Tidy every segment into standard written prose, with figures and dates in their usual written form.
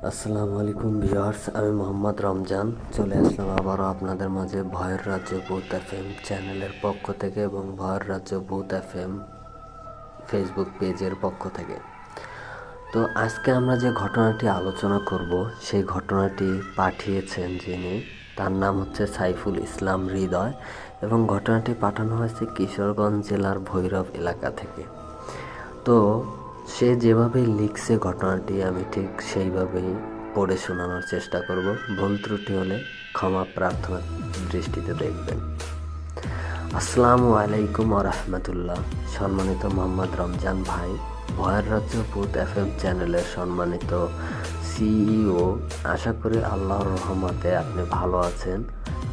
আসসালামু আলাইকুম ভিউয়ার্স, আমি মোহাম্মদ রমজান চলে আসলাম আবারও আপনাদের মাঝে ভয়ের রাজ্য ভূত এফএম চ্যানেলের পক্ষ থেকে এবং ভয়ের রাজ্য ভূত এফএম ফেসবুক পেজের পক্ষ থেকে। তো আজকে আমরা যে ঘটনাটি আলোচনা করব সেই ঘটনাটি পাঠিয়েছেন যিনি, তার নাম হচ্ছে সাইফুল ইসলাম হৃদয় এবং ঘটনাটি পাঠানো হয়েছে কিশোরগঞ্জ জেলার ভৈরব এলাকা থেকে। তো সে যেভাবে লিখছে ঘটনাটি আমি ঠিক সেইভাবেই পড়ে শোনানোর চেষ্টা করব। ভুল ত্রুটি হলে ক্ষমা প্রার্থনার দৃষ্টিতে দেখবেন। আসসালামু আলাইকুম রহমতুল্লাহ। সম্মানিত মোহাম্মদ রমজান ভাই, ভয়ের রাজ্য ভূত এফএম চ্যানেলের সম্মানিত সিইও, আশা করি আল্লাহর রহমতে আপনি ভালো আছেন।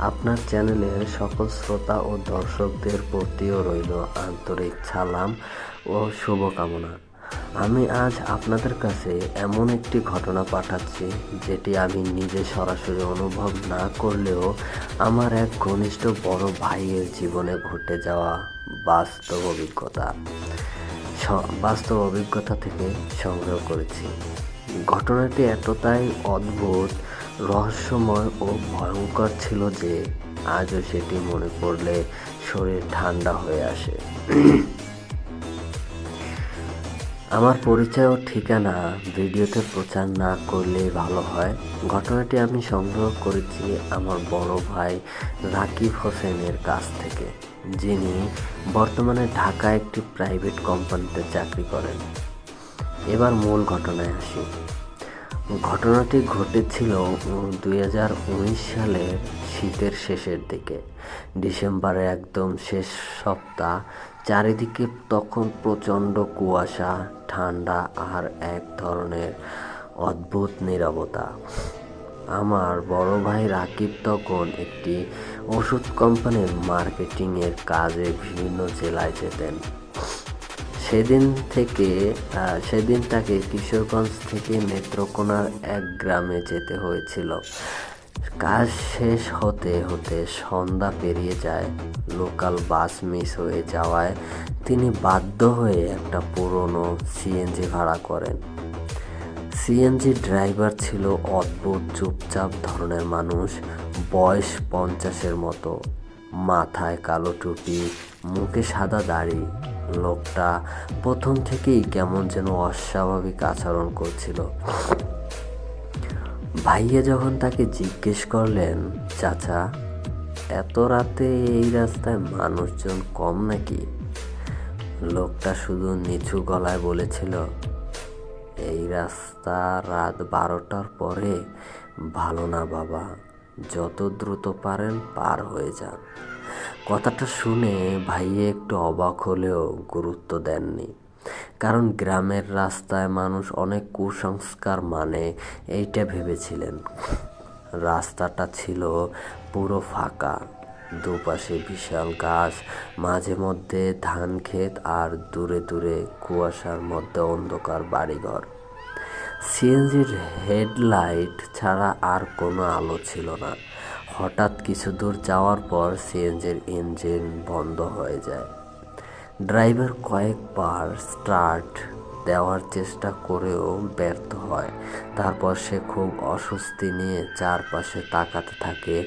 আপনার চ্যানেলের সকল শ্রোতা ও দর্শকদের প্রতিও রইল আন্তরিক সালাম ও শুভকামনা। আমি আজ আপনাদের কাছে এমন একটি ঘটনা পাঠাচ্ছি যেটি আমি নিজে সরাসরি অনুভব না করলেও আমার এক ঘনিষ্ঠ বড় ভাইয়ের জীবনে ঘটে যাওয়া বাস্তব অভিজ্ঞতা থেকে সংগ্রহ করেছি। ঘটনাটি এতটাই অদ্ভুত, রহস্যময় ও ভয়ঙ্কর ছিল যে আজও সেটি মনে পড়লে শরীর ঠান্ডা হয়ে আসে। আমার পরিচয় ও ঠিকানা ভিডিওতে প্রচার না করলেই ভালো হয়। ঘটনাটি আমি সংগ্রহ করেছি আমার বড় ভাই রাকিব হোসেনের কাছ থেকে, যিনি বর্তমানে ঢাকায় একটি প্রাইভেট কোম্পানিতে চাকরি করেন। এবার মূল ঘটনায় আসি। ঘটনাটি ঘটেছিল 2019 সালের শীতের শেষের দিকে, ডিসেম্বরের একদম শেষ সপ্তাহ। চারিদিকে তখন প্রচণ্ড কুয়াশা, ঠান্ডা আর এক ধরনের অদ্ভুত নীরবতা। আমার বড় ভাই রাকিব তখন একটি ওষুধ কোম্পানির মার্কেটিংয়ের কাজে বিভিন্ন জেলায় যেতেন। সেদিন তাকে কিশোরগঞ্জ থেকে নেত্রকোনার এক গ্রামে যেতে হয়েছিল। কাজ শেষ হতে হতে সন্ধ্যা পেরিয়ে যায়। লোকাল বাস মিস হয়ে যাওয়ায় তিনি বাধ্য হয়ে একটা পুরনো সিএনজি ভাড়া করেন। সিএনজি ড্রাইভার ছিল অদ্ভুত চুপচাপ ধরনের মানুষ, বয়স 50-এর মতো, মাথায় কালো টুপি, মুখে সাদা দাড়ি। লোকটা প্রথম থেকেই কেমন যেন অস্বাভাবিক আচরণ করছিল। ভাইয়া যখন তাকে জিজ্ঞেস করলেন, চাচা, এত রাতে এই রাস্তায় মানুষজন কম নাকি? লোকটা শুধু নিচু গলায় বলেছিল, এই রাস্তা রাত 12টার পরে ভালো না বাবা, যত দ্রুত পারেন পার হয়ে যান। কথাটা শুনে ভাইয়া একটু অবাক হলেও গুরুত্ব দেননি, কারণ গ্রামের রাস্তায় মানুষ অনেক কুসংস্কার মানে এইটা ভেবেছিলেন। রাস্তাটা ছিল পুরো ফাঁকা, দুপাশে বিশাল গাছ, মাঝে মধ্যে ধান ক্ষেত আর দূরে দূরে কুয়াশার মধ্যে অন্ধকার বাড়িঘর। সিএনজির হেডলাইট ছাড়া আর কোনো আলো ছিল না। হঠাৎ কিছু দূর যাওয়ার পর সিএনজির ইঞ্জিন বন্ধ হয়ে যায়। ড্রাইভার কয়েকবার স্টার্ট দেওয়ার চেষ্টা করেও ব্যর্থ হয়। তারপর সে খুব অস্বস্তি নিয়ে চারপাশে তাকাতে থাকে।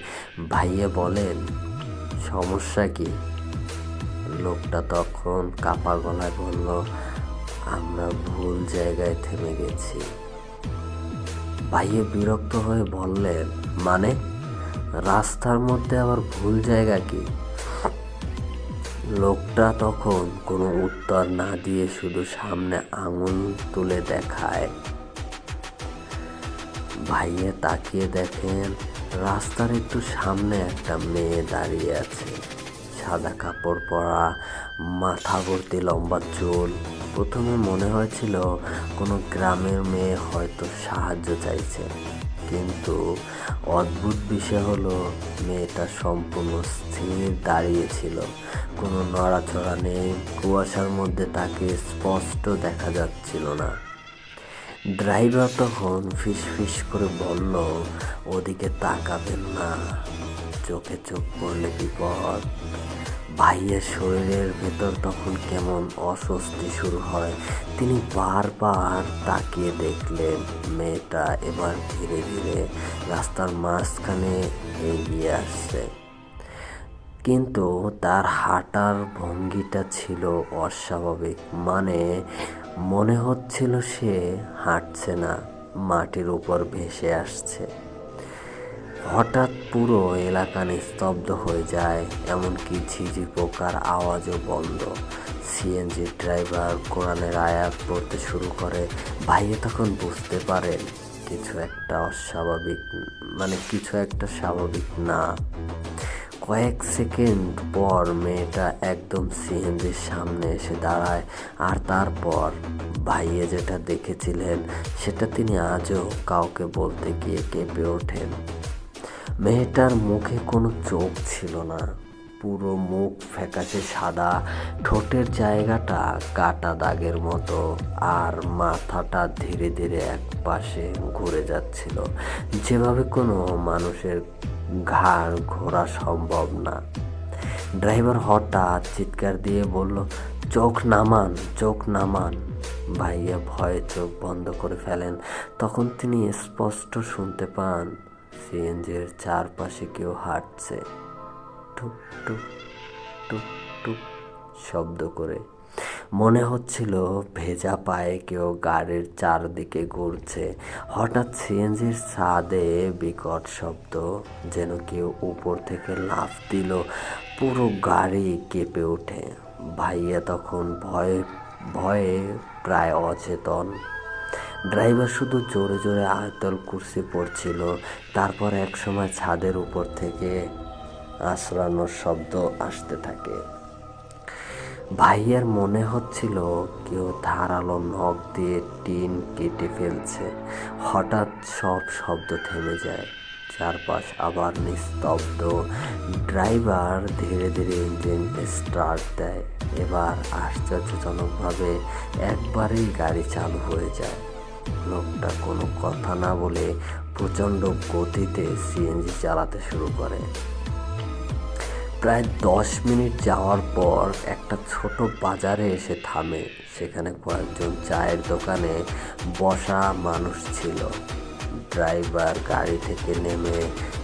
ভাইয়া বলেন, সমস্যা কি? লোকটা তখন কাপা গলায় বলল, আমরা ভুল জায়গায় থেমে গেছি। ভাইয়া বিরক্ত হয়ে বললেন, মানে? রাস্তার মধ্যে আবার ভুল জায়গা কি? লোকটা তখন কোনো উত্তর না দিয়ে শুধু সামনে আঙুল তুলে দেখায়। ভাইয়া তাকিয়ে দেখেন রাস্তার একটু সামনে একটা মেয়ে দাঁড়িয়ে আছে, সাদা কাপড় পরা, মাথা ভর্তি লম্বা চুল। প্রথমে মনে হয়েছিল কোনো গ্রামের মেয়ে হয়তো সাহায্য চাইছে, কিন্তু অদ্ভুত বিষয় হলো মেয়েটা সম্পূর্ণ স্থির দাঁড়িয়েছিল, কোনো নড়াচড়া নেই। কুয়াশার মধ্যে তাকে স্পষ্ট দেখা যাচ্ছিল না। ড্রাইভার তখন ফিসফিস করে বলল, ওদিকে তাকাবেন না, চোখে চোখ পড়লে বিপদ। ভাইয়ের শরীরের ভেতর তখন কেমন অস্বস্তি শুরু হয়। তিনি বারবার তাকিয়ে দেখলেন মেয়েটা এবার ধীরে ধীরে রাস্তার মাঝখানে এগিয়ে আসছে, কিন্তু তার হাঁটার ভঙ্গিটা ছিল অস্বাভাবিক। মনে হচ্ছিল সে হাঁটছে না, মাটির উপর ভেসে আসছে। হঠাৎ পুরো এলাকা নিস্তব্ধ হয়ে যায়, এমনকি ঝিঝি পোকার আওয়াজও বন্ধ। সিএনজি ড্রাইভার কোরআনের আয়াত পড়তে শুরু করে। ভাইয়া তখন বুঝতে পারেন কিছু একটা স্বাভাবিক না। কয়েক সেকেন্ড পর মেয়েটা একদম সিএনজির সামনে এসে দাঁড়ায়, আর তারপর ভাইয়া যেটা দেখেছিলেন সেটা তিনি আজও কাউকে বলতে গিয়ে কেঁপে ওঠেন। মেয়েটার মুখে কোনো চোখ ছিল না, পুরো মুখ ফ্যাকাশে সাদা, ঠোঁটের জায়গাটা কাটা দাগের মতো, আর মাথাটা ধীরে ধীরে এক পাশে ঘুরে যাচ্ছিল, যেভাবে কোনো মানুষের ঘাড় ঘোরা সম্ভব না। ড্রাইভার হঠাৎ চিৎকার দিয়ে বলল, চোখ নামান, চোখ নামান। ভাইয়া ভয়ে চোখ বন্ধ করে ফেলেন। তখন তিনি স্পষ্ট শুনতে পান সিএনজির চারপাশে কেউ হাঁটছে, টুক টুক টুক টুক শব্দ করে। মনে হচ্ছিল ভেজা পায়ে কেউ গাড়ির চারদিকে ঘুরছে। হঠাৎ সিএনজির ছাদে বিকট শব্দ, যেন কেউ উপর থেকে লাফ দিল। পুরো গাড়ি কেঁপে ওঠে। ভাইয়া তখন ভয়ে ভয়ে প্রায় অচেতন। ড্রাইভার শুধু জোরে জোরে আয়াতুল কুরসি পড়ছিল। তারপর একসময় ছাদের উপর থেকে আছড়ানোর শব্দ আসতে থাকে। ভাইয়ার মনে হচ্ছিল কেউ ধারালো নখ দিয়ে টিন কেটে ফেলছে। হঠাৎ সব শব্দ থেমে যায়, চারপাশ আবার নিস্তব্ধ। ড্রাইভার ধীরে ধীরে ইঞ্জিন স্টার্ট দেয়। এবার আশ্চর্যজনকভাবে একবারেই গাড়ি চালু হয়ে যায়। লোকটা কোনো কথা না বলে প্রচণ্ড গতিতে সিএনজি চালাতে শুরু করে। প্রায় 10 মিনিট যাওয়ার পর একটা ছোট বাজারে এসে থামে। সেখানে কয়েকজন চায়ের দোকানে বসা মানুষ ছিল। ড্রাইভার গাড়ি থেকে নেমে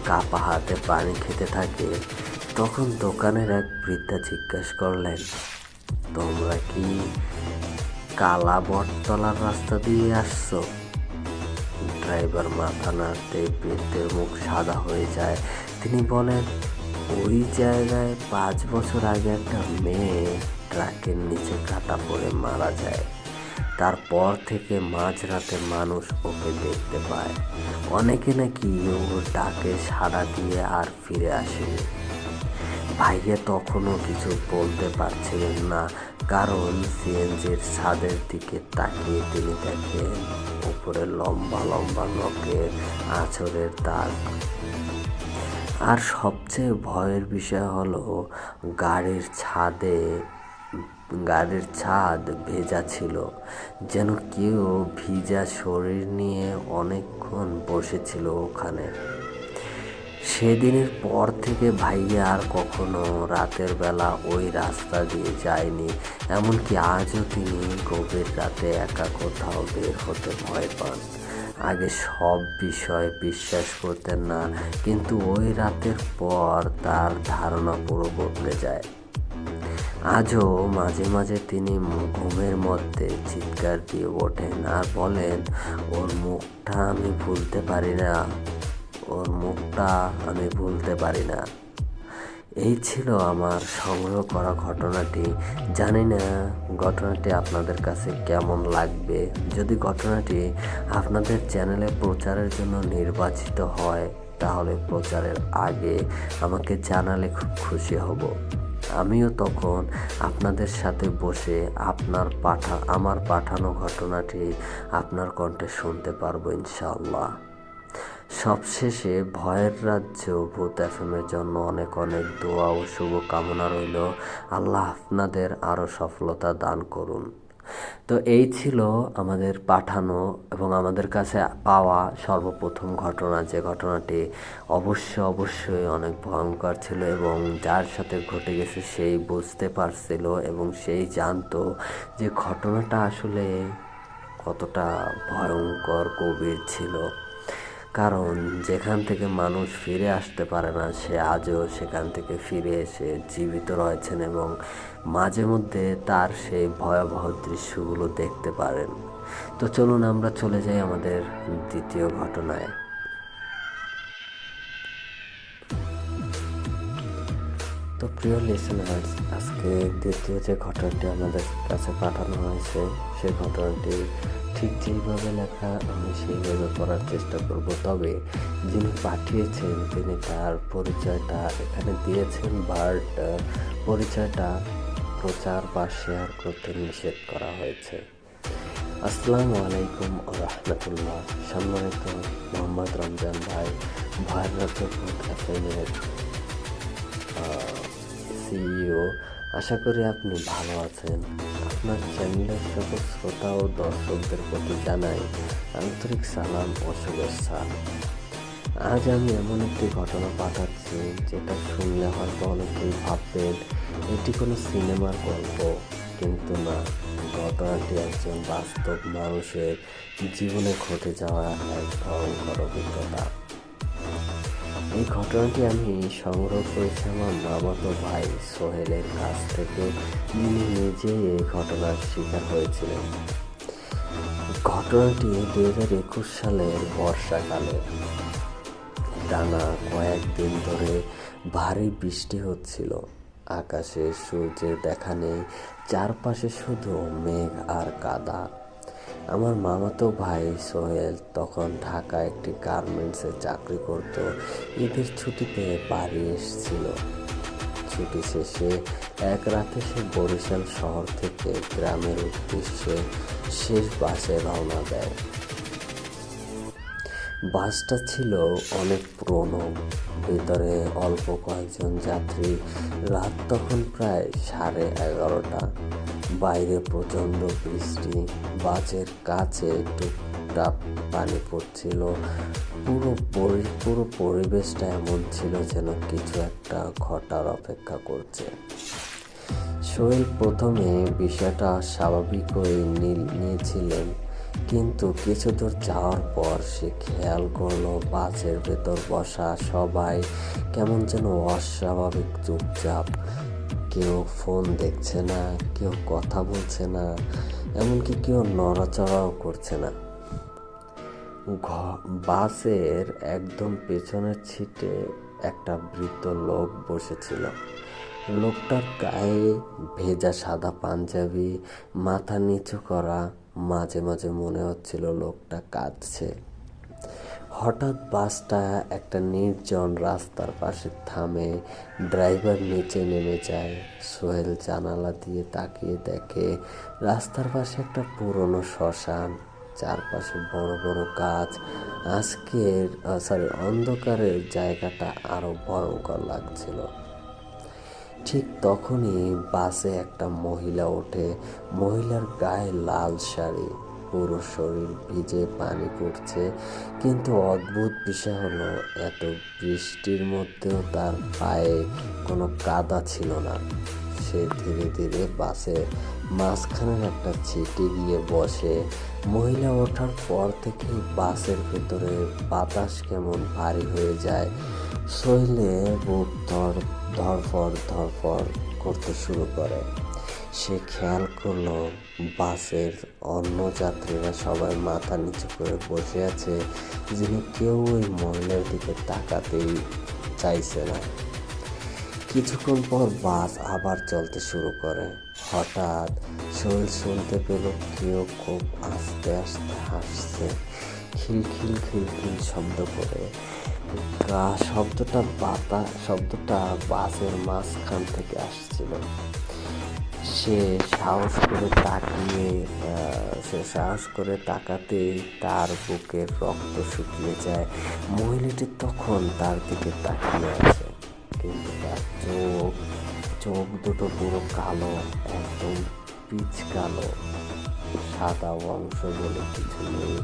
কাপা হাতে পানি খেতে থাকে। তখন দোকানের এক বৃদ্ধা জিজ্ঞেস করলেন, তোমরা কি কালা বটতলার রাস্তা দিয়ে আসছো? ড্রাইভার মাথা নাড়তে বৃদ্ধের মুখ সাদা হয়ে যায়। তিনি বলেন, ওই জায়গায় 5 বছর আগে একটা মেয়ে ট্রাকের নিচে কাটা পড়ে মারা যায়। তারপর থেকে মাঝরাতে মানুষ ওকে দেখতে পায়। অনেকে নাকি ওর ডাকে সাড়া দিয়ে আর ফিরে আসেনি। ভাইয়া তখনও কিছু বলতে পারছিলেন না, কারণ সিএনজির ছাদের দিকে তাকিয়ে তিনি দেখেন উপরে লম্বা লম্বা নখের আঁচড়ের দাগ। আর সবচেয়ে ভয়ের বিষয় হলো গাড়ির ছাদ ভেজা ছিল, যেন কেউ ভিজা শরীর নিয়ে অনেকক্ষণ বসেছিল ওখানে। সেদিনের পর থেকে ভাইয়া আর কখনো রাতের বেলা ওই রাস্তা দিয়ে যায়নি। এমনকি আজও তিনি গভীর রাতে একা কোথাও বের হতে ভয় পান। আগে সব বিষয় বিশ্বাস করতেন না, কিন্তু ওই রাতের পর তার ধারণা পুরো বদলে যায়। আজও মাঝে মাঝে তিনি ঘুমের মধ্যে চিৎকার দিয়ে ওঠেন আর বলেন, ওর মুখটা আমি ভুলতে পারি না, ওর মুখটা আমি ভুলতে পারি না। এই ছিল আমার সংগ্রহ করা ঘটনাটি। জানি না ঘটনাটি আপনাদের কাছে কেমন লাগবে। যদি ঘটনাটি আপনাদের চ্যানেলে প্রচারের জন্য নির্বাচিত হয়, তাহলে প্রচারের আগে আমাকে জানালে খুব খুশি হব। আমিও তখন আপনাদের সাথে বসে আমার পাঠানো ঘটনাটি আপনার কণ্ঠে শুনতে পারবো ইনশাআল্লাহ। সবশেষে ভয়ের রাজ্য ভূত এফএমের জন্য অনেক অনেক দোয়া ও শুভকামনা রইল। আল্লাহ আপনাদের আরও সফলতা দান করুন। তো এই ছিল আমাদের পাঠানো এবং আমাদের কাছে পাওয়া সর্বপ্রথম ঘটনা, যে ঘটনাটি অবশ্যই অনেক ভয়ঙ্কর ছিল এবং যার সাথে ঘটে গেছে সেই বুঝতে পারছিল এবং সেই জানতো যে ঘটনাটা আসলে কতটা ভয়ঙ্কর গভীর ছিল। কারণ যেখান থেকে মানুষ ফিরে আসতে পারে না, সে আজও সেখান থেকে ফিরে এসে জীবিত রয়েছেন এবং মাঝে মধ্যে তার সেই ভয়াবহ দৃশ্যগুলো দেখতে পারেন। তো চলুন আমরা চলে যাই আমাদের দ্বিতীয় ঘটনায়। তো প্রিয় লিসেনার্স, আজকে দ্বিতীয় যে ঘটনাটি আমাদের কাছে পাঠানো হয়েছে, সেই ঘটনাটি ঠিক যেইভাবে লেখা আমি সেইভাবে করার চেষ্টা করব। তবে যিনি পাঠিয়েছেন তিনি তার পরিচয়টা এখানে দিয়েছেন, বাট পরিচয়টা প্রচার বা শেয়ার করতে নিষেধ করা হয়েছে। আসসালামু আলাইকুম ও রহমতুল্লাহ। সম্মানিত মোহাম্মদ রমজান ভাই, ভারত এফএমের সিইও, আশা করি আপনি ভালো আছেন। আপনার চ্যানেলের সকল শ্রোতা ও দর্শকদের প্রতি জানাই আন্তরিক সালাম ও শুভেচ্ছা। আজ আমি এমন একটি ঘটনা পাঠাচ্ছি যেটা শুনলে হয়তো অনেকেই ভাববেন এটি কোনো সিনেমার গল্প, কিন্তু না, ঘটনাটি একজন বাস্তব মানুষের জীবনে ঘটে যাওয়া এক ভয়ঙ্কর অভিজ্ঞতা। এই ঘটনাটি আমি সংগ্রহ করেছি আমার মামাতো ভাই সোহেলের কাছ থেকে, যিনি নিজেই এই ঘটনার শিকার হয়েছিলেন। ঘটনাটি 2021 সালের বর্ষাকালে। টানা কয়েকদিন ধরে ভারী বৃষ্টি হচ্ছিল, আকাশে সূর্যের দেখা নেই, চারপাশে শুধু মেঘ আর কাদা। আমার মামাতো ভাই সোহেল তখন ঢাকা একটি গার্মেন্টসে চাকরি করত। ঈদের ছুটিতে বাড়ি এসেছিল। ছুটি শেষে এক রাতে সে বরিশাল শহর থেকে গ্রামের উদ্দেশ্যে শেষ বাসে রওনা দেয়। বাসটা ছিল অনেক পুরনো, ভিতরে অল্প কয়েকজন যাত্রী। রাত তখন প্রায় 11:30। বাইরে প্রচণ্ড বৃষ্টি, বাসের কাছে টুপটাপ পানি পড়ছিল। পুরো পরিবেশটা এমন ছিল যেন কিছু একটা ঘটার অপেক্ষা করছে। সোহেল প্রথমে বিষয়টা স্বাভাবিকই নিয়েছিলেন, কিন্তু কিছু দূর যাওয়ার পর সে খেয়াল করলো বাসের ভেতর বসা সবাই কেমন যেন অস্বাভাবিক চুপচাপ। কেউ ফোন দেখছে না, কেউ কথা বলছে না, এমনকি কেউ নড়াচড়াও করছে না। বাসের একদম পেছনের সিটে একটা বৃদ্ধ লোক বসেছিল। লোকটার গায়ে ভেজা সাদা পাঞ্জাবি, মাথা নিচু করা, মাঝে মাঝে মনে হচ্ছিল লোকটা কাঁদছে। হঠাৎ বাসটা একটা নির্জন রাস্তার পাশে থামে। ড্রাইভার নিচে নেমে যায়। সোহেল জানালা দিয়ে তাকিয়ে দেখে রাস্তার পাশে একটা পুরনো শ্মশান, চারপাশে বড় বড় গাছ। অন্ধকারের জায়গাটা আরো ভয়ঙ্কর লাগছিল। ঠিক তখনই বাসে একটা মহিলা ওঠে। মহিলার গায়ে লাল শাড়ি, পুরো শরীর ভিজে পানি পড়ছে, কিন্তু অদ্ভুত বিষয় হলো এত বৃষ্টির মধ্যেও তার পায়ে কোনো কাদা ছিল না। সে ধীরে ধীরে বাসের মাঝখানের একটা সিটে গিয়ে বসে। মহিলা ওঠার পর থেকেই বাসের ভেতরে বাতাস কেমন ভারী হয়ে যায়। সোহেলের বুক ধরফর করতে শুরু করে। সে খেয়াল করলো বাসের অন্য যাত্রীরা সবাই মাথা নিচু করে বসে আছে, যিনি কেউ ওই মহিলার দিকে তাকাতেই চাইছে না। কিছুক্ষণ পর বাস আবার চলতে শুরু করে। হঠাৎ সোহেল শুনতে পেল কেউ খুব আস্তে আস্তে হাসছে, খিলখিল খিলখিল শব্দ করে। শব্দটা বাসের মাঝখান থেকে আসছিল। সে সাহস করে তাকাতেই তার বুকের রক্ত শুকিয়ে যায়। মহিলাটি তখন তার দিকে তাকিয়ে আছে, কিন্তু তার চোখ দুটো পুরো কালো, একদম পিচকালো, সাদা অংশ বলে কিছু নেই।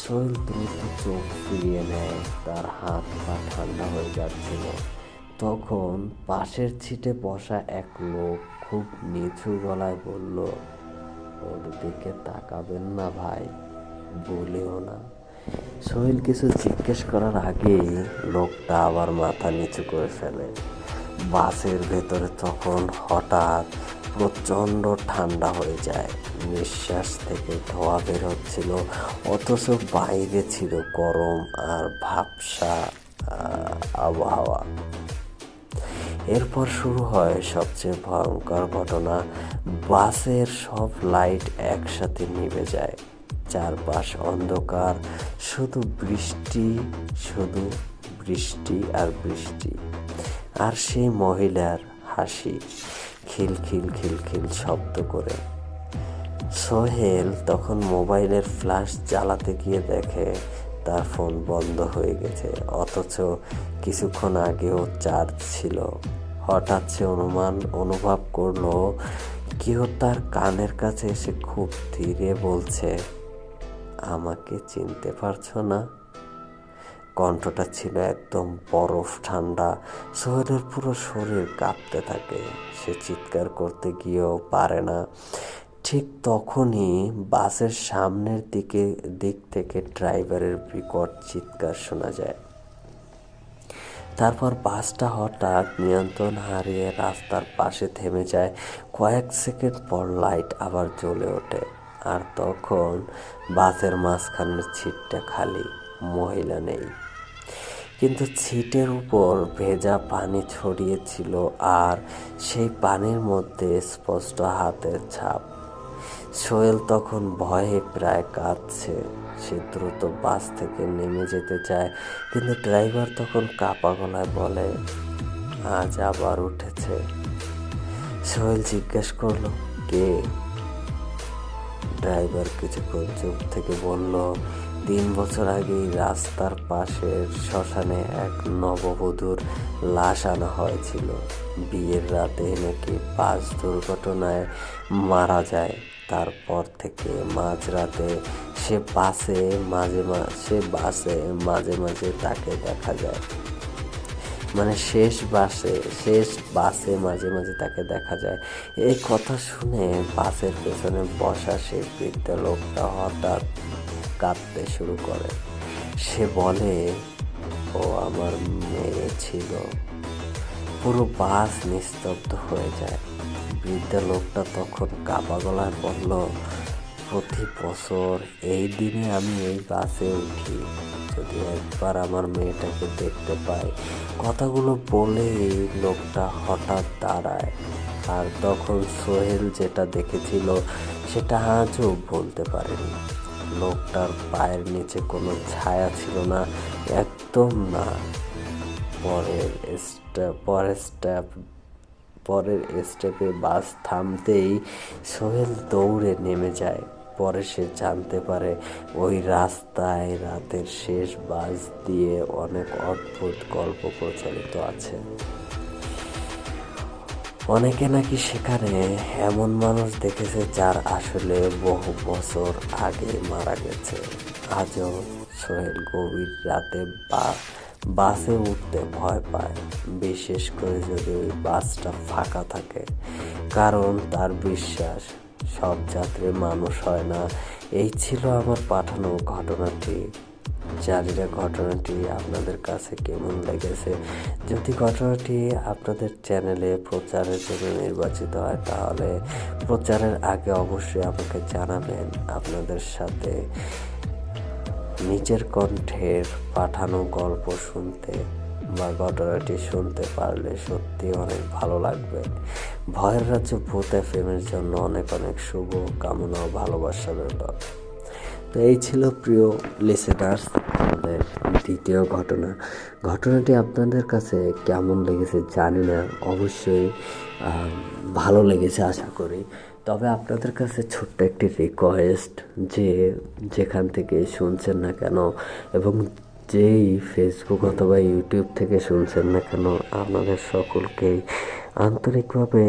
সোহেল দ্রুত চোখ ফিরিয়ে নেয়, তার হাত পা ঠান্ডা হয়ে যাচ্ছিল। তখন পাশের সিটে বসা এক লোক খুব নিচু গলায় বলল, ওর দিকে তাকাবেন না ভাই, বলেও না। সোহেল কিছু জিজ্ঞেস করার আগেই লোকটা আবার মাথা নিচু করে ফেলে। বাসের ভেতরে তখন হঠাৎ প্রচণ্ড ঠান্ডা হয়ে যায়। নিঃশ্বাস থেকে ধোঁয়া বের হচ্ছিল, অথচ বাইরে ছিল গরম আর ভাবসা আবহাওয়া। এরপর শুরু হয় সবচেয়ে ভয়ঙ্কর ঘটনা। বাসের সব লাইট একসাথে নিভে যায়, চারপাশ অন্ধকার, শুধু বৃষ্টি আর বৃষ্টি। আর সেই মহিলার হাসি খিলখিল খিলখিল শব্দ করে। সোহেল তখন মোবাইলের ফ্ল্যাশ জ্বালাতে গিয়ে দেখে তার ফোন বন্ধ হয়ে গেছে, অথচ কিছুক্ষণ আগেও চার্জ ছিল। হঠাৎ সে অনুভব করলো কেউ তার কানের কাছে এসে খুব ধীরে বলছে, আমাকে চিনতে পারছো না? কণ্ঠটা ছিল একদম বরফ ঠান্ডা। সোহেলের পুরো শরীর কাঁপতে থাকে, সে চিৎকার করতে গিয়েও পারে না। ঠিক তখনই বাসের সামনের দিক থেকে ড্রাইভারের বিকট চিৎকার শোনা যায়। তারপর বাসটা হঠাৎ নিয়ন্ত্রণ হারিয়ে রাস্তার পাশে থেমে যায়। কয়েক সেকেন্ড পর লাইট আবার জ্বলে ওঠে, আর তখন বাসের মাঝখানের সিটটা খালি, মহিলা নেই। কিন্তু সিটের উপর ভেজা পানি ছড়িয়েছিল, আর সেই পানির মধ্যে স্পষ্ট হাতের ছাপ। সোহেল তখন ভয়ে প্রায় কাঁদছে। সে দ্রুত বাস থেকে নেমে যেতে চায়, কিন্তু ড্রাইভার তখন কাঁপা গলায় বলে, আজ আবার উঠেছে। সোহেল জিজ্ঞেস করলো, কে? ড্রাইভার কিছুক্ষণ চুপ থেকে বলল, 3 বছর আগেই রাস্তার পাশের শ্মশানে এক নববধূর লাশ আনা হয়েছিল। বিয়ের রাতে নাকি বাস দুর্ঘটনায় মারা যায়। তারপর থেকে মাঝরাতে সে বাসে মাঝে মাঝে তাকে দেখা যায়। মানে শেষ বাসে মাঝে মাঝে তাকে দেখা যায়। এই কথা শুনে বাসের পেছনে বসা সেই বৃদ্ধ লোকটা হঠাৎ কাঁদতে শুরু করে। সে বলে, ও আমার মেয়ে ছিল। পুরো বাস নিস্তব্ধ হয়ে যায়। বৃদ্ধ লোকটা তখন কাঁপা গলায় বলল, প্রতি বছর এই দিনে আমি এই বাসে উঠি, যদি একবার আমার মেয়েটাকে দেখতে পাই। কথাগুলো বলে এই লোকটা হঠাৎ দাঁড়ায়। আর তখন সোহেল যেটা দেখেছিল সেটা আজও বলতে পারেনি। লোকটার পায়ের নিচে কোনো ছায়া ছিল না, একদম না। পরের স্টেপে বাস থামতেই সোহেল দৌড়ে নেমে যায়। পরে সে জানতে পারে ওই রাস্তায় রাতের শেষ বাস দিয়ে অনেক অদ্ভুত গল্প প্রচলিত আছে। অনেকে নাকি সেখানে এমন মানুষ দেখেছে যার আসলে বহু বছর আগে মারা গেছে। আজও সোহেল গভীর রাতে বাসে উঠতে ভয় পায়, বিশেষ করে যদি ওই বাসটা ফাঁকা থাকে। কারণ তার বিশ্বাস সব যাত্রী মানুষ হয় না। এই ছিল আমার পাঠানো ঘটনাটি। জানি না ঘটনাটি আপনাদের কাছে কেমন লেগেছে। যদি ঘটনাটি আপনাদের চ্যানেলে প্রচারের জন্য নির্বাচিত হয়, তাহলে প্রচারের আগে অবশ্যই আমাকে জানাবেন। আপনাদের সাথে নিজের কণ্ঠের পাঠানো গল্প শুনতে বা ঘটনাটি শুনতে পারলে সত্যি অনেক ভালো লাগবে। ভয়ের রাজ্য ভূত এফএমের জন্য অনেক অনেক শুভ কামনা ও ভালোবাসা রইল। তো এই ছিল প্রিয় লিসেনার্স আমাদের দ্বিতীয় ঘটনাটি আপনাদের কাছে কেমন লেগেছে জানি না, অবশ্যই ভালো লেগেছে আশা করি। তবে আপনাদের কাছে ছোট্ট একটি রিকোয়েস্ট, যেখান থেকে শুনছেন না কেন এবং যেই ফেসবুক অথবা ইউটিউব থেকে শুনছেন না কেন, আপনাদের সকলকেই আন্তরিকভাবে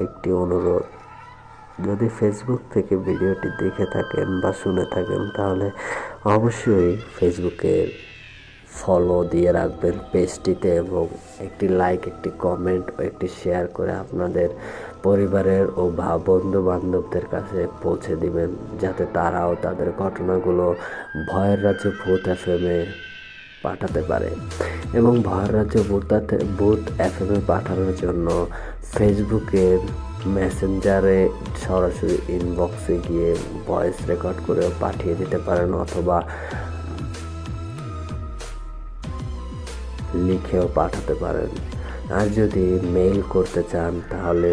একটি অনুরোধ, যদি ফেসবুক থেকে ভিডিওটি দেখে থাকেন বা শুনে থাকেন তাহলে অবশ্যই ফেসবুকের ফলো দিয়ে রাখবেন পেজটিতে এবং একটি লাইক, একটি কমেন্ট ও একটি শেয়ার করে আপনাদের পরিবারের ও বন্ধু বান্ধবদের কাছে পৌঁছে দিবেন, যাতে তারাও তাদের ঘটনাগুলো ভয়ের রাজ্য ভূত এফএমে পাঠাতে পারে। এবং ভয়ের রাজ্য ভূত এফএমে পাঠানোর জন্য ফেসবুকের মেসেঞ্জারে সরাসরি ইনবক্সে গিয়ে ভয়েস রেকর্ড করেও পাঠিয়ে দিতে পারেন, অথবা লিখেও পাঠাতে পারেন। আর যদি মেইল করতে চান তাহলে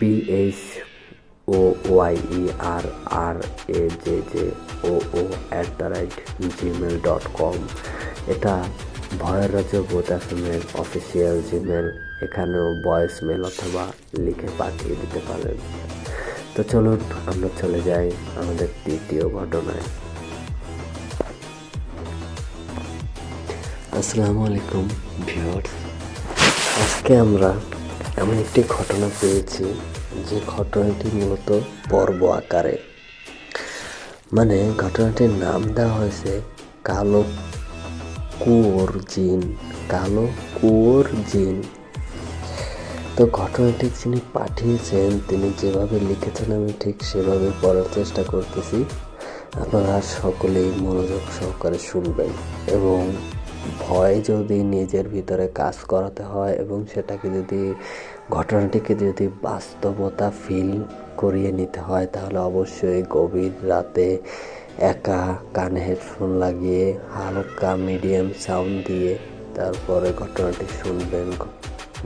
BHOYERAJJOO@gmail.com, এটা ভয়ের রাজ্য ভূত এফএমের অফিসিয়াল জিমেল। এখানেও ভয়েস মেল অথবা লিখে পাঠিয়ে দিতে পারেন। তো চলুন আমরা চলে যাই আমাদের দ্বিতীয় ঘটনায়। আসসালামু আলাইকুম ভিউয়ার্স, আজকে আমরা এমন একটি ঘটনা পেয়েছি যে ঘটনাটি মূলত পর্ব আকারে, মানে ঘটনাটির নাম দেওয়া হয়েছে কালো কুয়োর জিন। তো ঘটনাটি যিনি পাঠিয়েছেন তিনি যেভাবে লিখেছেন আমি ঠিক সেভাবে পড়ার চেষ্টা করতেছি। আপনারা সকলেই মনোযোগ সহকারে শুনবেন এবং ভয় যদি নিজের ভিতরে কাজ করাতে হয় এবং ঘটনাটিকে যদি বাস্তবতা ফিল করিয়ে নিতে হয় তাহলে অবশ্যই গভীর রাতে একা কানে হেডফোন লাগিয়ে হালকা মিডিয়াম সাউন্ড দিয়ে তারপরে ঘটনাটি শুনবেন,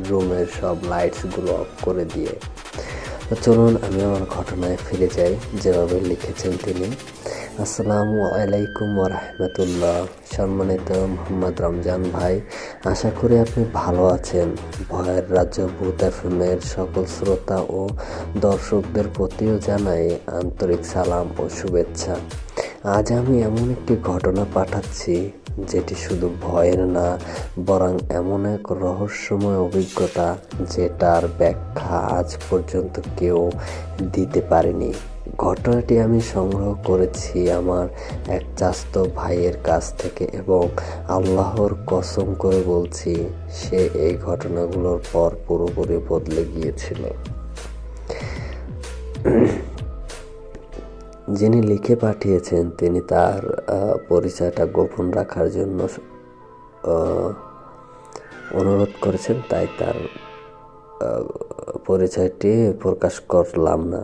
রুমের সব লাইটসগুলো অফ করে দিয়ে। তো চলুন আমি আমার ঘটনায় ফিরে যাই যেভাবে লিখেছেন তিনি। আসসালামু আলাইকুম ওয়া রাহমাতুল্লাহ। সম্মানিত মোহাম্মদ রমজান ভাই, আশা করি আপনি ভালো আছেন। ভয়ের রাজ্য ভূত এফএমের সকল শ্রোতা ও দর্শকদের প্রতিও জানাই আন্তরিক সালাম ও শুভেচ্ছা। আজ আমি এমন একটি ঘটনা পাঠাচ্ছি যেটি শুধু ভয়ের না, বরং এমন এক রহস্যময় অভিজ্ঞতা যেটার ব্যাখ্যা আজ পর্যন্ত কেউ দিতে পারেনি। ঘটনাটি আমি সংগ্রহ করেছি আমার এক চাচাতো ভাইয়ের কাছ থেকে এবং আল্লাহর কসম করে বলছি সে এই ঘটনাগুলোর পর পুরোপুরি বদলে গিয়েছিল। যিনি লিখে পাঠিয়েছেন তিনি তার পরিচয়টা গোপন রাখার জন্য অনুরোধ করেছেন, তাই তার পরিচয়টি প্রকাশ করলাম না।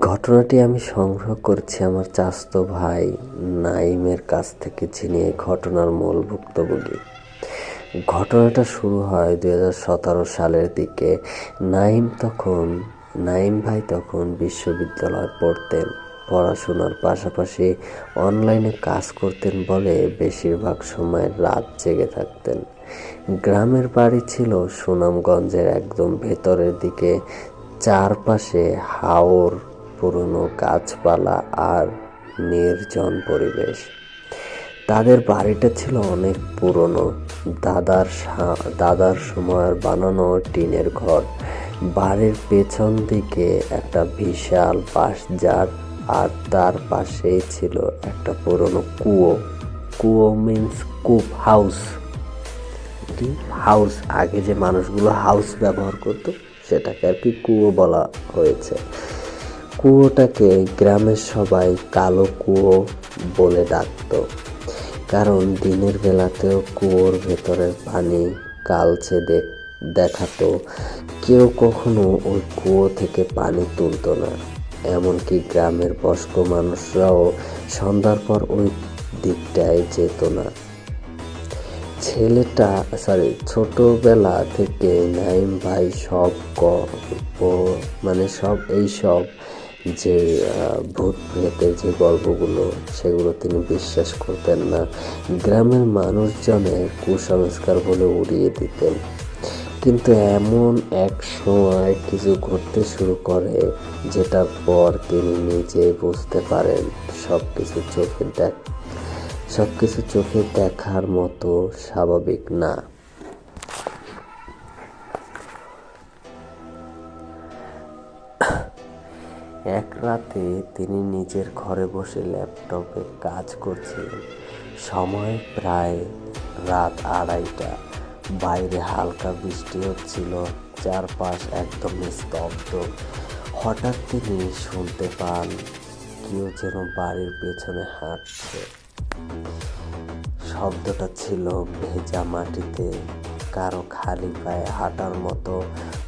ঘটনাটি আমি সংগ্রহ করছি আমার চাচাতো ভাই নাইমের কাছ থেকে, যিনি এই ঘটনার মূল ভুক্তভোগী। ঘটনাটা শুরু হয় 2017 সালের দিকে। নাইম ভাই তখন বিশ্ববিদ্যালয়ে পড়তেন। পড়াশোনার পাশাপাশি অনলাইনে কাজ করতেন বলে বেশিরভাগ সময় রাত জেগে থাকতেন। গ্রামের বাড়ি ছিল সুনামগঞ্জের একদম ভেতরের দিকে। চারপাশে হাওর, পুরনো গাছপালা আর নির্জন পরিবেশ। তাদের বাড়িটা ছিল অনেক পুরনো, দাদার সময়ের বানানো টিনের ঘর। বাড়ির পেছন দিকে একটা বিশাল বাঁশঝাড় আর তার পাশেই ছিল একটা পুরনো কুয়ো মিন্স কূপ, হাউস। আগে যে মানুষগুলো হাউস ব্যবহার করতো সেটাকে আর কি কুয়ো বলা হয়েছে। কুয়োটাকে গ্রামের সবাই কালো কুয়ো বলে ডাকতো, কারণ দিনের বেলাতেও কুয়োর ভেতরের পানি কালচে দেখাতো। কেউ কখনো ওই কুয়ো থেকে পানি তুলতো না, এমনকি গ্রামের বয়স্ক মানুষরাও সন্ধ্যার পর ওই দিকটায় যেত না। ছোটবেলা থেকে নাইম ভাই সব যে ভূত প্রেতের যে গল্পগুলো সেগুলো তিনি বিশ্বাস করতেন না। গ্রামের মানুষজনের কুসংস্কার বলে উড়িয়ে দিতেন। কিন্তু এমন এক সময় কিছু ঘটতে শুরু করে যেটার পর তিনি নিজে বুঝতে পারেন সবকিছু চোখে দেখার মতো স্বাভাবিক না। এক রাতে তিনি নিজের ঘরে বসে ল্যাপটপে কাজ করছিলেন। সময় প্রায় রাত 2:30। বাইরে হালকা বৃষ্টি হচ্ছিল, চারপাশ একদম স্তব্ধ। হঠাৎ তিনি শুনতে পান কেউ যেন বাড়ির পেছনে হাঁটছে। শব্দটা ছিল ভেজা মাটিতে কারো খালি পায়ে হাঁটার মতো।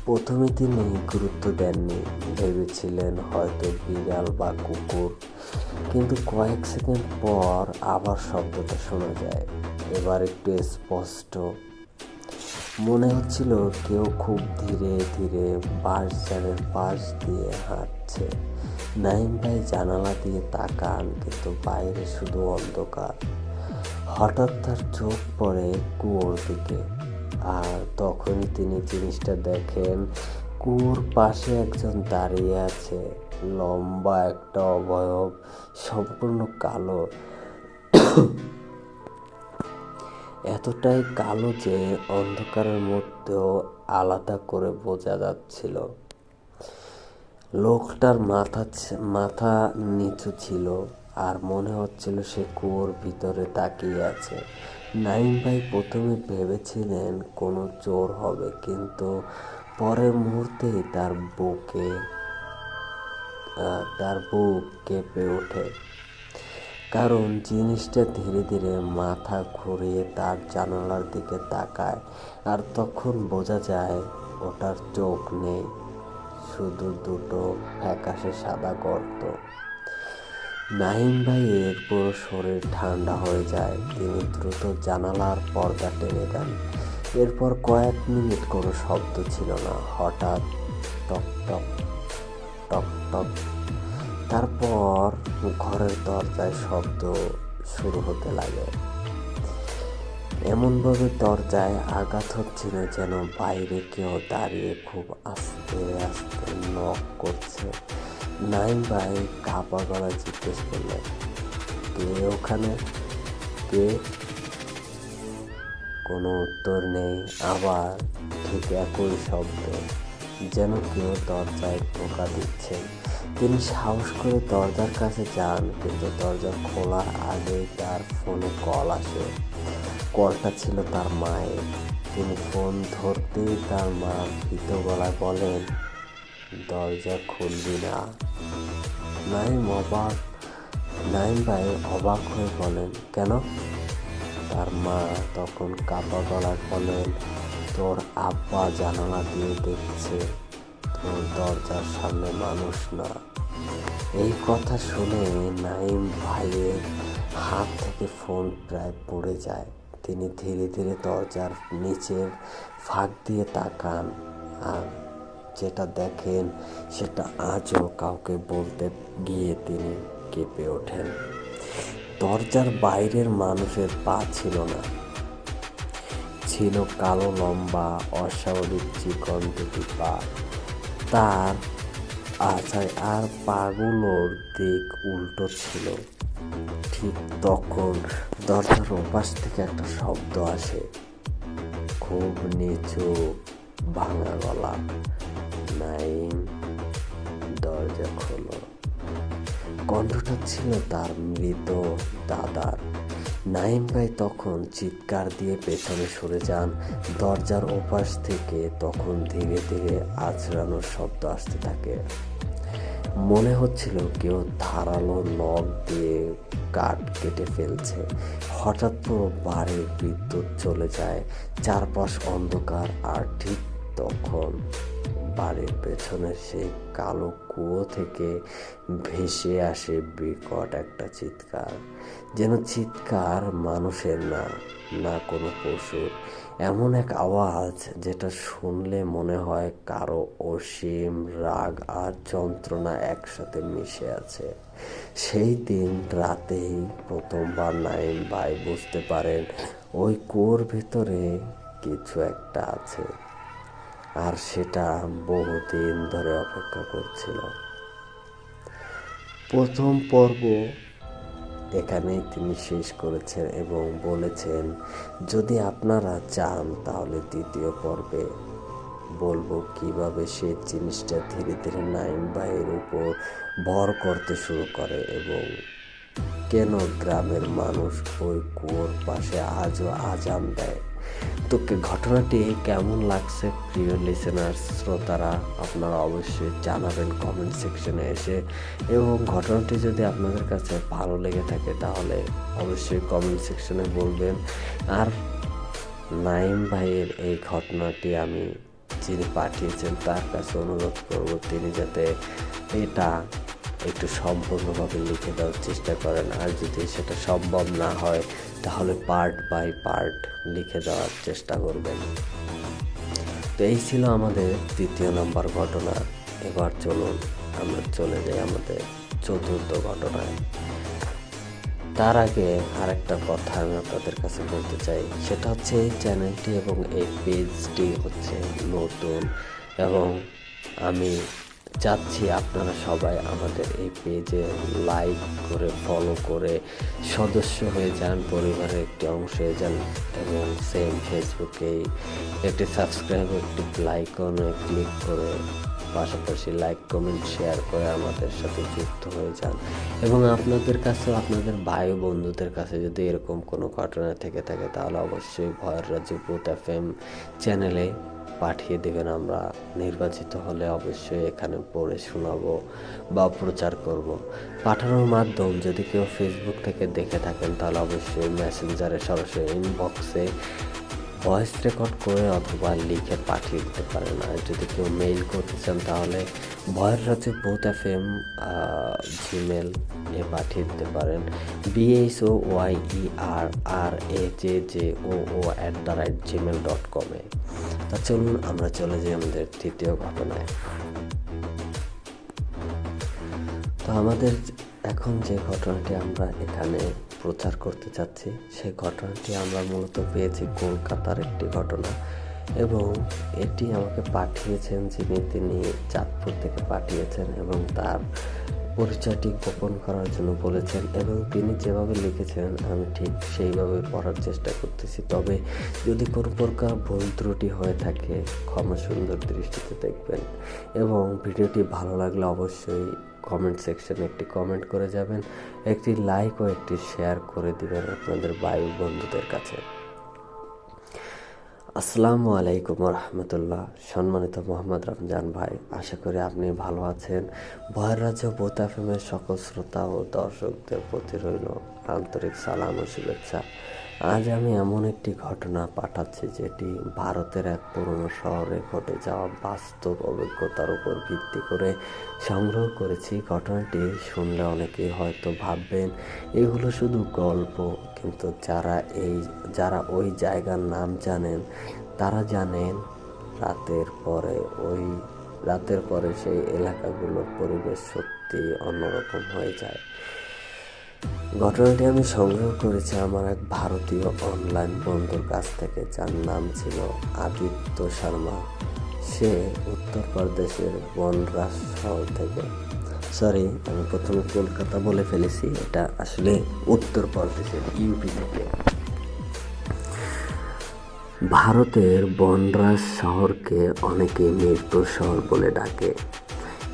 প্রথমে তিনি গুরুত্ব দেননি, ভেবেছিলেন হয়তো বিড়াল বা কুকুর। কিন্তু কয়েক সেকেন্ড পর আবার শব্দটা শোনা যায়, এবার একটু স্পষ্ট। মনে হচ্ছিল কেউ খুব ধীরে ধীরে বাঁশঝাড়ের পাশ দিয়ে হাঁটছে। নাইম ভাই জানালা দিয়ে তাকান, কিন্তু বাইরে শুধু অন্ধকার। হঠাৎ তার চোখ পড়ে কুয়োর দিকে, আর তখনই তিনি জিনিসটা দেখেন। কুয়োর পাশে একজন দাঁড়িয়ে আছে, লম্বা একটা অবয়ব, সম্পূর্ণ কালো। এতটাই কালো যে অন্ধকারের মধ্যেও আলাদা করে বোঝা যাচ্ছিল। লোকটার মাথা নিচু ছিল, আর মনে হচ্ছিল সে কুয়োর ভিতরে তাকিয়ে আছে। নাইম ভাই প্রথমে ভেবেছিলেন কোনো চোর হবে, কিন্তু পরের মুহূর্তেই তার বুক কেঁপে ওঠে, কারণ জিনিসটা ধীরে ধীরে মাথা ঘুরিয়ে তার জানালার দিকে তাকায়। আর তখন বোঝা যায় ওটার চোখ নেই, শুধু দুটো ফ্যাকাশে সাদা গর্ত। নাহিম ভাইয়ের পুরো শরীর ঠান্ডা হয়ে যায়। তিনি দ্রুত জানালার পর্দা টেনে দেন। এরপর কয়েক মিনিট কোনো শব্দ ছিল না। হঠাৎ টক টক টক টক, তারপর ঘরের দরজায় শব্দ শুরু হতে লাগে। এমনভাবে দরজায় আঘাত হচ্ছিল যেন বাইরে কেউ দাঁড়িয়ে খুব আস্তে আস্তে নক করছে। নাইম ভাই কাঁপা গলা জিজ্ঞেস করলেন, কে ওখানে? কে? কোনো উত্তর নেই। আবার ঠিক একই শব্দ, যেন কেউ দরজায় টোকা দিচ্ছে। তিনি সাহস করে দরজার কাছে যান, কিন্তু দরজা খোলার আগেই তার ফোনে কল আসে। কলটা ছিল তার মায়ের। তিনি ফোন ধরতেই তার মা ভীত গলায় বলেন, দরজা খুলবি না? নাইম ভাই অবাক হয়ে বলেন, কেন? তার মা তখন কাঁপা গলায় বলেন, তোর আব্বা জানালা দিয়ে দেখছে, তোর দরজার সামনে মানুষ না। এই কথা শুনে নাইম ভাইয়ের হাত থেকে ফোন প্রায় পড়ে যায়। তিনি ধীরে ধীরে দরজার নিচের ফাঁক দিয়ে তাকান, আর যেটা দেখেন সেটা আজও কাউকে বলতে গিয়ে তিনি কেঁপে ওঠেন। দরজার বাইরের মানুষের পা ছিল না, ছিল কালো লম্বা অস্বাভাবিক চিকন দুটি পা। আর পাগুলোর দিক উল্টো ছিল। ঠিক তখন দরজার ওপাশ থেকে একটা শব্দ আসে, খুব নিচু ভাঙা গলা, নাইম, দরজা খোলো। কণ্ঠটা ছিল তার মৃত দাদার। নাইম ভাই তখন চিৎকার দিয়ে পেছনে সরে যান। দরজার ওপাশ থেকে তখন ধীরে ধীরে আঁচড়ানোর শব্দ আসতে থাকে। মনে হচ্ছিল কেউ ধারালো নখ দিয়ে কাঠ কেটে ফেলছে। হঠাৎ পুরো বাড়ির বিদ্যুৎ চলে যায়, চারপাশ অন্ধকার। আর ঠিক তখন বাড়ির পেছনে সেই কালো কুয়ো থেকে ভেসে আসে বিকট একটা চিৎকার, যেন চিৎকার মানুষের না কোনো পশুর। এমন এক আওয়াজ যেটা শুনলে মনে হয় কারো অসীম রাগ আর যন্ত্রণা একসাথে মিশে আছে। সেই দিন রাতেই প্রথমবার নাইম ভাই বুঝতে পারেন ওই কুয়োর ভেতরে কিছু একটা আছে, আর সেটা বহুদিন ধরে অপেক্ষা করছিল। প্রথম পর্ব এখানেই তিনি শেষ করেছেন এবং বলেছেন, যদি আপনারা চান তাহলে দ্বিতীয় পর্বে বলবো কিভাবে সেই জিনিসটা ধীরে ধীরে নাইম ভাইয়ের উপর ভর করতে শুরু করে এবং কেন গ্রামের মানুষ ওই কুয়োর পাশে আজও আজান দেয়। তো ঘটনাটি কেমন লাগছে প্রিয় লিসেনার শ্রোতারা, আপনারা অবশ্যই জানাবেন কমেন্ট সেকশনে এসে। এবং ঘটনাটি যদি আপনাদের কাছে ভালো লেগে থাকে তাহলে অবশ্যই কমেন্ট সেকশনে বলবেন। আর নাইম ভাইয়ের এই ঘটনাটি আমি যিনি পাঠিয়েছেন তার কাছে অনুরোধ করব তিনি যাতে এটা একটু সম্পূর্ণভাবে লিখে দেওয়ার চেষ্টা করেন। আর যদি সেটা সম্ভব না হয় তাহলে পার্ট বাই পার্ট লিখে দেওয়ার চেষ্টা করবেন। তো এই ছিল আমাদের 3 নম্বর ঘটনা। এবার চলুন আমরা চলে যাই আমাদের 4র্থ ঘটনায়। তার আগে আরেকটা কথা আমি আপনাদের কাছে বলতে চাই, সেটা হচ্ছে এই চ্যানেলটি এবং এই পেজটি হচ্ছে নতুন এবং আমি চাচ্ছি আপনারা সবাই আমাদের এই পেজে লাইক করে ফলো করে সদস্য হয়ে যান, পরিবারের একটি অংশ হয়ে যান এবং সেম ফেসবুকে একটি সাবস্ক্রাইব একটি লাইকনে ক্লিক করে পাশাপাশি লাইক কমেন্ট শেয়ার করে আমাদের সাথে যুক্ত হয়ে যান। এবং আপনাদের কাছে আপনাদের ভাই বন্ধুদের কাছে যদি এরকম কোনো ঘটনা থেকে থাকে তাহলে অবশ্যই ভয়ের রাজ্য ভূত FM চ্যানেলে পাঠিয়ে দেবেন। আমরা নির্বাচিত হলে অবশ্যই এখানে পড়ে শোনাবো বা প্রচার করব। পাঠানোর মাধ্যম যদি কেউ ফেসবুক থেকে দেখে থাকেন তাহলে অবশ্যই মেসেঞ্জারে সরাসরি ইনবক্সে ভয়েস রেকর্ড করে অথবা লিখে পাঠিয়ে দিতে পারেন। আর যদি কেউ মেইল করতে চান তাহলে ভয়ের রাজ্য ভূত FM জিমেল এ পাঠিয়ে দিতে পারেন BHOYERRAJJOO@gmail.com। তা চলুন আমরা চলে যাই আমাদের 3য় ঘটনায়। তো আমাদের এখন যে ঘটনাটি আমরা এখানে প্রচার করতে চাচ্ছি সেই ঘটনাটি আমরা মূলত পেয়েছি কলকাতার একটি ঘটনা এবং এটি আমাকে পাঠিয়েছেন তিনি চাঁদপুর থেকে পাঠিয়েছেন এবং তার পরিচয়টি গোপন করার জন্য বলেছেন এবং তিনি যেভাবে লিখেছেন আমি ঠিক সেইভাবে পড়ার চেষ্টা করতেছি। তবে যদি কোনো প্রকার ভুল ত্রুটি হয়ে থাকে ক্ষমা সুন্দর দৃষ্টিতে দেখবেন এবং ভিডিওটি ভালো লাগলে অবশ্যই কমেন্ট সেকশনে একটি কমেন্ট করে যাবেন, একটি লাইক ও একটি শেয়ার করে দিবেন আপনাদের ভাই বন্ধুদের কাছে। আসসালামু আলাইকুম রহমতুল্লাহ। সম্মানিত মোহাম্মদ রমজান ভাই, আশা করি আপনি ভালো আছেন। ভয়ের রাজ্য ভূত FMের সকল শ্রোতা ও দর্শকদের প্রতি রইল আন্তরিক সালাম ও শুভেচ্ছা। আজ আমি এমন একটি ঘটনা পাঠাচ্ছি যেটি ভারতের এক পুরনো শহরে ঘটে যাওয়া বাস্তব অভিজ্ঞতার উপর ভিত্তি করে সংগ্রহ করেছি। ঘটনাটি শুনলে অনেকেই হয়তো ভাববেন এগুলো শুধু গল্প, কিন্তু যারা ওই জায়গার নাম জানেন তারা জানেন রাতের পরে সেই এলাকাগুলোর পরিবেশ সত্যি অন্যরকম হয়ে যায়। ঘটনাটি আমি সংগ্রহ করেছি আমার এক ভারতীয় অনলাইন বন্ধুর কাছ থেকে, যার নাম ছিল আদিত্য শর্মা। সে উত্তরপ্রদেশের বনরাজ শহর থেকে, আমি প্রথমে কলকাতা বলে ফেলেছি, এটা আসলে উত্তরপ্রদেশের ইউপি থেকে। ভারতের বনরাজ শহরকে অনেকে মৃত্যুর শহর বলে ডাকে,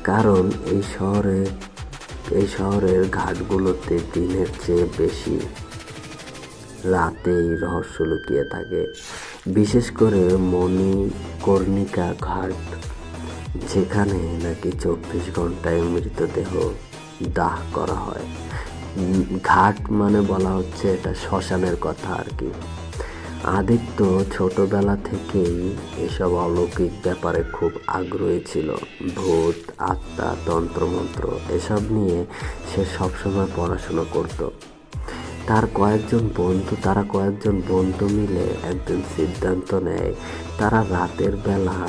কারণ এই শহরের ঘাটগুলোতে দিনের চেয়ে বেশি রাতেই রহস্য লুকিয়ে থাকে। বিশেষ করে মণিকর্ণিকা ঘাট, যেখানে নাকি 24 ঘন্টায় মৃতদেহ দাহ করা হয়। ঘাট মানে বলা হচ্ছে এটা শ্মশানের কথা আর কি। আদিত্য ছোটবেলা থেকেই এসব অলৌকিক ব্যাপারে খুব আগ্রহী ছিল। ভূত, আত্মা, তন্ত্রমন্ত্র এসব নিয়ে সে সবসময় পড়াশোনা করত। তারা কয়েকজন বন্ধু মিলে একদিন সিদ্ধান্ত নেয় তারা রাতের বেলা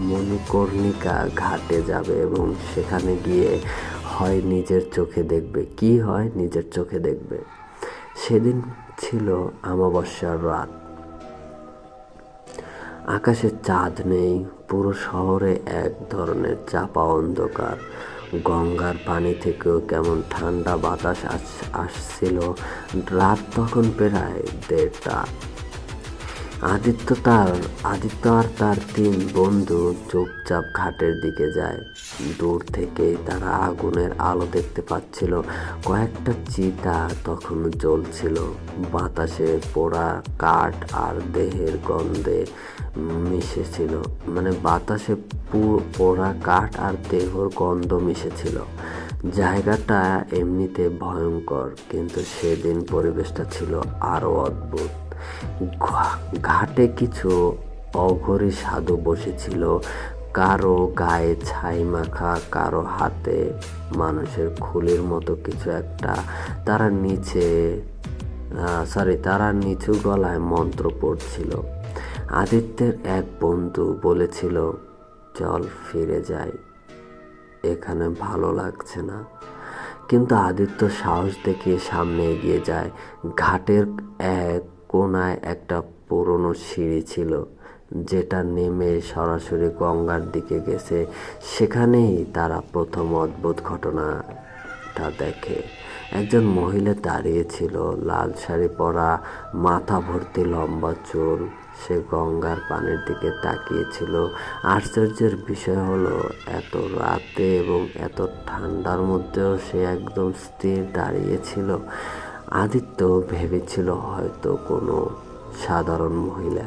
মণিকর্ণিকা ঘাটে যাবে এবং সেখানে গিয়ে নিজের চোখে দেখবে। সেদিন ছিল অমাবস্যার রাত। আকাশে চাঁদ নেই, পুরো শহরে এক ধরনের চাপা অন্ধকার। গঙ্গার পানি থেকেও কেমন ঠান্ডা বাতাস আসছিল। রাত তখন প্রায় 1:30। আদিত্য আর তার তিন বন্ধু চুপচাপ ঘাটের দিকে যায়। দূর থেকেই তারা আগুনের আলো দেখতে পাচ্ছিল। কয়েকটা চিতা তখনও জ্বলছিল। বাতাসে পোড়া কাঠ আর দেহের গন্ধে মিশেছিল, মানে বাতাসে পোড়া কাঠ আর দেহর গন্ধ মিশেছিল। জায়গাটা এমনিতে ভয়ঙ্কর, কিন্তু সেদিন পরিবেশটা ছিল আরো অদ্ভুত। ঘাটে কিছু অঘরী সাধু বসেছিল, কারো গায়ে ছাই মাখা, কারো হাতে মানুষের খুলির মতো কিছু একটা। তারা নিচু গলায় মন্ত্র পড়ছিল। আদিত্যের এক বন্ধু বলেছিল, চল ফিরে যাই, এখানে ভালো লাগছে না। কিন্তু আদিত্য সাহস দেখিয়ে সামনে এগিয়ে যায়। ঘাটের এক কোনায় একটা পুরনো সিঁড়ি ছিল, যেটা নেমে সরাসরি গঙ্গার দিকে গেছে। সেখানেই তারা প্রথম অদ্ভুত ঘটনাটা দেখে। একজন মহিলা দাঁড়িয়েছিল, লাল শাড়ি পরা, মাথা ভর্তি লম্বা চুল। সে গঙ্গার পানির দিকে তাকিয়েছিল। আশ্চর্যের বিষয় হলো, এত রাতে এবং এত ঠান্ডার মধ্যেও সে একদম স্থির দাঁড়িয়েছিল। আদিত্য ভেবেছিল হয়তো কোনো সাধারণ মহিলা,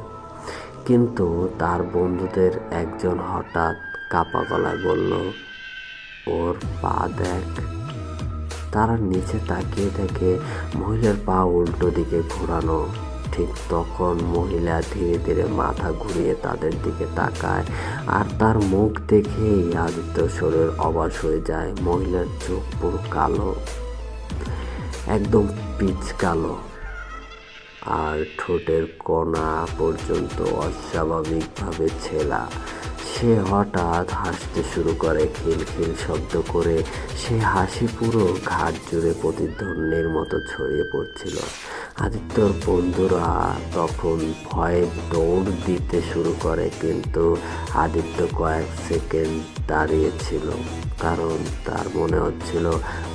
কিন্তু তার বন্ধুদের একজন হঠাৎ কাপা গলায় বলল, ওর পা দেখ। তারা নিচে তাকিয়ে দেখে মহিলার পা উল্টো দিকে ঘোরানো। ঠিক তখন মহিলা ধীরে ধীরে মাথা ঘুরিয়ে তাদের দিকে তাকায়, আর তার মুখ দেখেই আদিত্য শরীর অবাক হয়ে যায়। মহিলার চোখ পুরো কালো, একদম পিচ কালো, আর ঠোঁটের কোণা পর্যন্ত অস্বাভাবিকভাবে ছেলা। সে হঠাৎ হাসতে শুরু করে, খিলখিল শব্দ করে। সে হাসি পুরো ঘাট জুড়ে প্রতিধ্বনির মতো ছড়িয়ে পড়ছিল। আদিত্যর বন্ধুরা তখন ভয়ে দৌড় দিতে শুরু করে, কিন্তু আদিত্য কয়েক সেকেন্ড দাঁড়িয়েছিল, কারণ তার মনে হচ্ছিল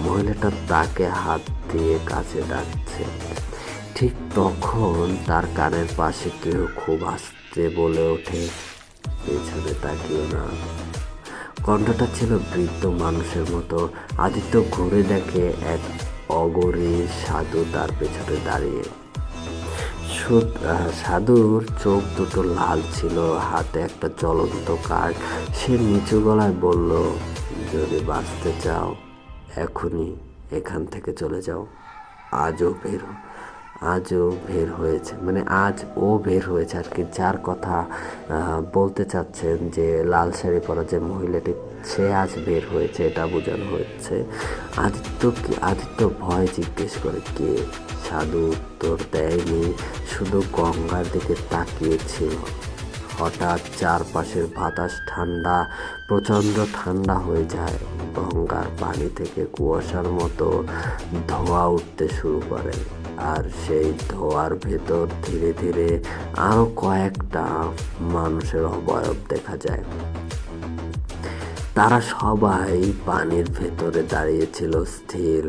মহিলাটা তাকে হাত দিয়ে কাছে ডাকছে। ঠিক তখন তার কানের পাশে কেউ খুব আস্তে বলে ওঠে, পেছনে তাকিও না। কণ্ঠটা ছিল বৃদ্ধ মানুষের মতো। আদিত্য ঘুরে দেখে এক অগরী সাধু তার পেছনে দাঁড়িয়ে। সাধুর চোখ দুটো লাল ছিল, হাতে একটা জ্বলন্ত কাঠ। সে নিচু গলায় বলল, যদি বাঁচতে চাও এখনই এখান থেকে চলে যাও। আজও বের হয়েছে, মানে আজ ও বের হয়েছে আর কি। যার কথা বলতে চাচ্ছেন, যে লাল শাড়ি পরা যে মহিলাটি, সে আজ বের হয়েছে, এটা বোঝানো হচ্ছে। আদিত্য ভয় জিজ্ঞেস করে, কে? সাধু উত্তর দেয়নি, শুধু গঙ্গার দিকে তাকিয়েছিল। হঠাৎ চারপাশের বাতাস প্রচণ্ড ঠান্ডা হয়ে যায়। গঙ্গার পানি থেকে কুয়াশার মতো ধোঁয়া উঠতে শুরু করে, আর সেই ধোঁয়ার ভেতর ধীরে ধীরে আরো কয়েকটা মানুষের অবয়ব দেখা যায়। তারা সবাই পানির ভেতরে দাঁড়িয়েছিল, স্থির,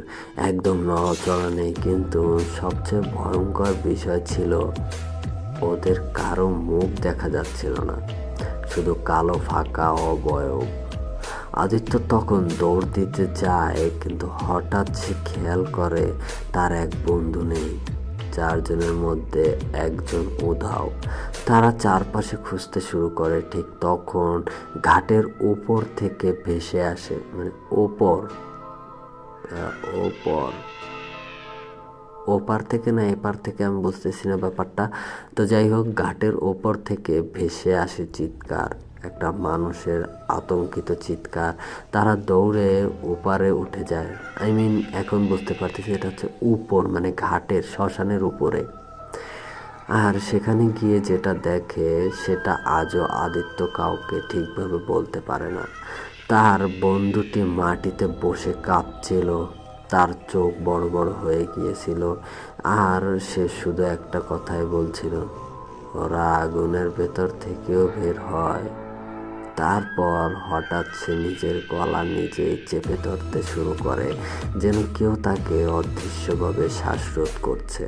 একদম নড়াচড়া নেই। কিন্তু সবচেয়ে ভয়ঙ্কর বিষয় ছিল, ওদের কারো মুখ দেখা যাচ্ছিল না, শুধু কালো ফাঁকা অবয়ব। আদিত্য তখন দৌড় দিতে যায়, কিন্তু হঠাৎ সে খেয়াল করে তার এক বন্ধু নেই। চারজনের মধ্যে একজন উধাও। তারা চারপাশে খুঁজতে শুরু করে। ঠিক তখন ঘাটের উপর থেকে ভেসে আসে, মানে ওপার থেকে না এপার থেকে, আমি বুঝতেছি না ব্যাপারটা। তো যাই হোক, ঘাটের ওপর থেকে ভেসে আসে চিৎকার, একটা মানুষের আতঙ্কিত চিৎকার। তারা দৌড়ে ওপারে উঠে যায়। এখন বুঝতে পারতেছি এটা হচ্ছে উপর, মানে ঘাটের শ্মশানের উপরে। আর সেখানে গিয়ে যেটা দেখে, সেটা আজও আদিত্য কাউকে ঠিকভাবে বলতে পারে না। তার বন্ধুটি মাটিতে বসে কাঁপছিল, তার চোখ বড় বড় হয়ে গিয়েছিল, আর সে শুধু একটা কথাই বলছিল, ওরা আগুনের ভেতর থেকেও বের হয়। তারপর হঠাৎ সে নিজের গলা নিজেই চেপে ধরতে শুরু করে, যেন কেউ তাকে অদৃশ্যভাবে শ্বাসরোধ করছে।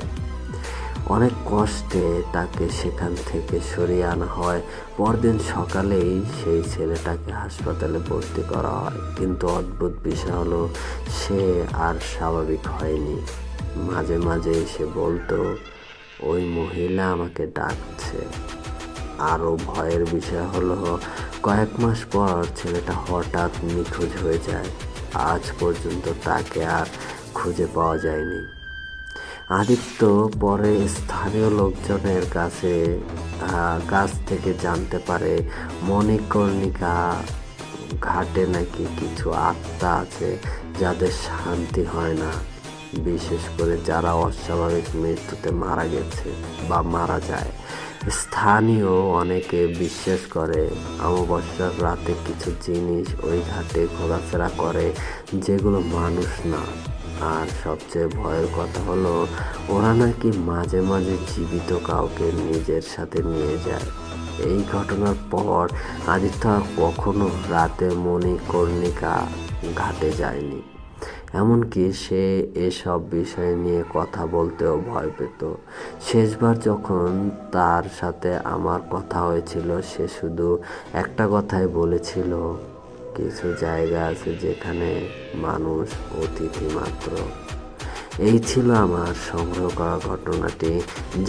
অনেক কষ্টে তাকে সেখান থেকে সরিয়ে আনা হয়। পরদিন সকালেই সেই ছেলেটাকে হাসপাতালে ভর্তি করা হয়, কিন্তু অদ্ভুত বিষয় হলো সে আর স্বাভাবিক হয়নি। মাঝে মাঝে এসে বলতো, ওই মহিলা আমাকে ডাকছে। আরও ভয়ের বিষয় হলো কয়েক মাস পর ছেলেটা হঠাৎ নিখোঁজ হয়ে যায়। আজ পর্যন্ত তাকে আর খুঁজে পাওয়া যায়নি। আদিত্য পরে স্থানীয় লোকজনের কাছ থেকে জানতে পারে মণিকর্ণিকা ঘাটে নাকি কিছু আত্মা আছে যাদের শান্তি হয় না, বিশেষ করে যারা অস্বাভাবিক মৃত্যুতে মারা গেছে বা মারা যায়। স্থানীয় অনেকে বিশ্বাস করে অমাবস্যার রাতে কিছু জিনিস ওই ঘাটে ঘোরাফেরা করে যেগুলো মানুষ না। আর সবচেয়ে ভয়ের কথা হলো ওরা নাকি মাঝে মাঝে জীবিত কাউকে নিজের সাথে নিয়ে যায়। এই ঘটনার পর আদিত্য আর কখনো রাতে মণিকর্ণিকা ঘাটে যায়নি। এমনকি সে এসব বিষয় নিয়ে কথা বলতেও ভয় পেত। শেষবার যখন তার সাথে আমার কথা হয়েছিল, সে শুধু একটা কথাই বলেছিল, কিছু জায়গা আছে যেখানে মানুষ অতিথি মাত্র। এই ছিল আমার সংগ্রহ করা ঘটনাটি।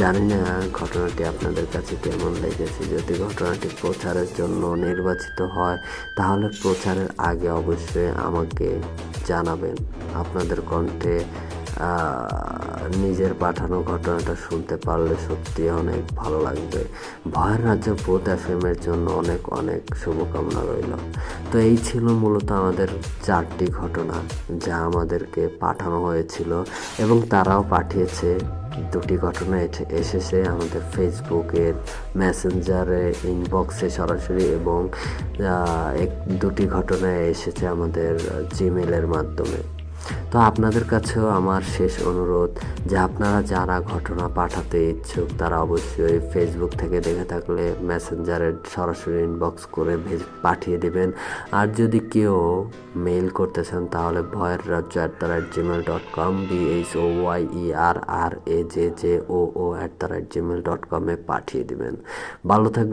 জানি না ঘটনাটি আপনাদের কাছে কেমন লেগেছে। যদি ঘটনাটি প্রচারের জন্য নির্বাচিত হয় তাহলে প্রচারের আগে অবশ্যই আমাকে জানাবেন। আপনাদের কণ্ঠে নিজের পাঠানো ঘটনাটা শুনতে পারলে সত্যি অনেক ভালো লাগবে। ভয়ের রাজ্য ভূত এফএমের জন্য অনেক অনেক শুভকামনা রইল। তো এই ছিল মূলত আমাদের 4টি ঘটনা যা আমাদেরকে পাঠানো হয়েছিল, এবং তারাও পাঠিয়েছে। 2টি ঘটনা এসেছে আমাদের ফেসবুকের মেসেঞ্জারে ইনবক্সে সরাসরি, এবং 2টি ঘটনা এসেছে আমাদের জিমেলের মাধ্যমে। তো আপনাদের কাছেও আমার শেষ অনুরোধ যে আপনারা যারা ঘটনা পাঠাতে ইচ্ছুক তারা অবশ্যই ফেসবুক থেকে দেখে থাকলে মেসেঞ্জারে সরাসরি ইনবক্স করে পাঠিয়ে দেবেন। আর যদি কেউ মেইল করতে চান তাহলে ভয়েররাজ্য@gmail.com BHOYERRAJJOO@gmail.com পাঠিয়ে দিবেন। ভালো থাকবেন,